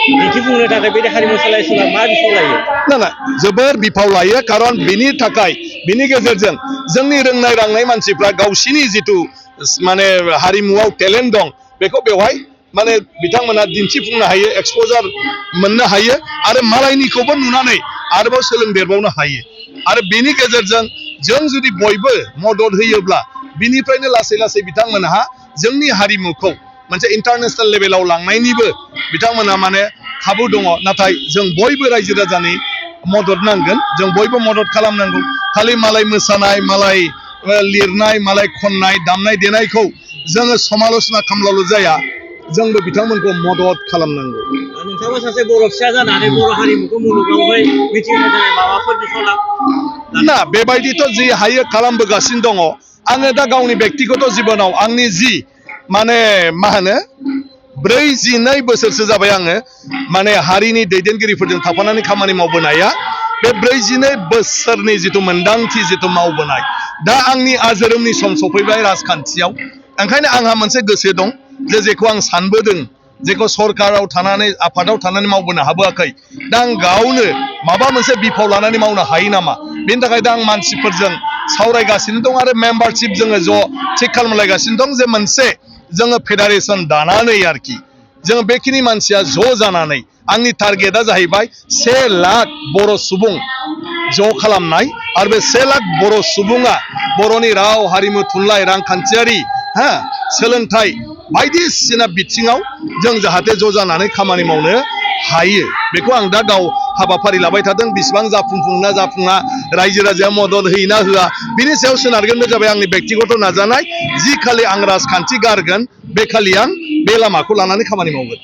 दिन्थिफुंनो थाखाय बे हारिमु सोलायसोला मा बिफाव लायो? ना जोबोर बिफाव लायो खारन बिनि थाखाय बिनि गेजेरजों जोंनि रोंनाय रांनाय मानसिफ्रा गावसिनि जिथु माने हारिमुआव टेलेन्ट दं बेखौ बेवहाय माने बिथांमोना दिन्थिफुंनो हायो एक्सपोजार मोननो हायो आरो मालायनिखौबो नुनानै आरोबाव सोलोंदेरबावनो हायो आरो बेनि गेजेरजों जों जुदि बयबो मदद होयोब्ला बिनिफ्रायनो लासै लासै बिथांमोनहा जोंनि हारिमुखौ मोनसे इन्टारनेशनेल लेभेलाव लांनायनिबो बिथांमोनहा माने खाबु दङ नाथाय जों बयबो रायजो राजानि मदद नांगोन जों बयबो मदद खालामनांगौ खालि मालाय मोसानाय मालाय लिरनाय मालाय खननाय दामनाय देनायखौ जोङो समालोचना खालामब्लाल' जाया जोंबो बिथांमोनखौ मदद खालामनांगौ। नोंथाङाबो सासे बर' फिसा जानानै बर' हारिमुखौ मुलुगावहाय मिथिहोनो थाखाय माबाफोर बिफाव ना बेबायदिथ' जि हायो खालामबोगासिनो दङ आङो दा गावनि बेक्तिगत जिबनाव आंनि जि माने मा होनो 42 बोसोरसो जाबाय आङो माने हारिनि दैदेनगिरिफोरजों थाफानानै खामानि मावबोनाया बे 42 बोसोरनि जिथु मोनदांथि जिथु मावबोनाय दा आंनि आजोरोमनि सम सफैबाय राजखान्थियाव ओंखायनो आंहा मोनसे गोसो दं जे जेखौ आं सानबोदों जेखौ सरकाराव थानानै आफादाव थानानै मावबोनो हाबोआखै दा आं गावनो माबा मोनसे बिफाव लानानै मावनो हायो नामा बेनि थाखाय दा आं मानसिफोरजों सावरायगासिनो दं आरो मेम्बारशिप जोङो ज' थिग खालामलायगासिनो दं जे मोनसे जोङो फेडारेसन दानानै आरोखि जोङो बेखिनि मानसिया ज' जानानै आंनि टारगेटआ जाहैबाय 1 लाख बर' सुबुं ज' खालामनाय आरो बे 1 लाख बर' सुबुङा बर'नि राव हारिमु थुनलाइ रांखान्थियारि सोलोंथाइ बायदिसिना बिथिङाव जों जाहाथे ज' जानानै खामानि मावनो हायो बेखौ आं दा गाव हाबाफारि लाबाय थादों बेसेबां जाफुंना जाफुङा रायजो राजाया मदद होयोना होआ बिनि सायाव सोनारगोन बे जाबाय आंनि बेक्तिगत नाजानाय जि खालि आं राजखान्थि गारगोन बे खालि आं बे लामाखौ लानानै खामानि मावगोन।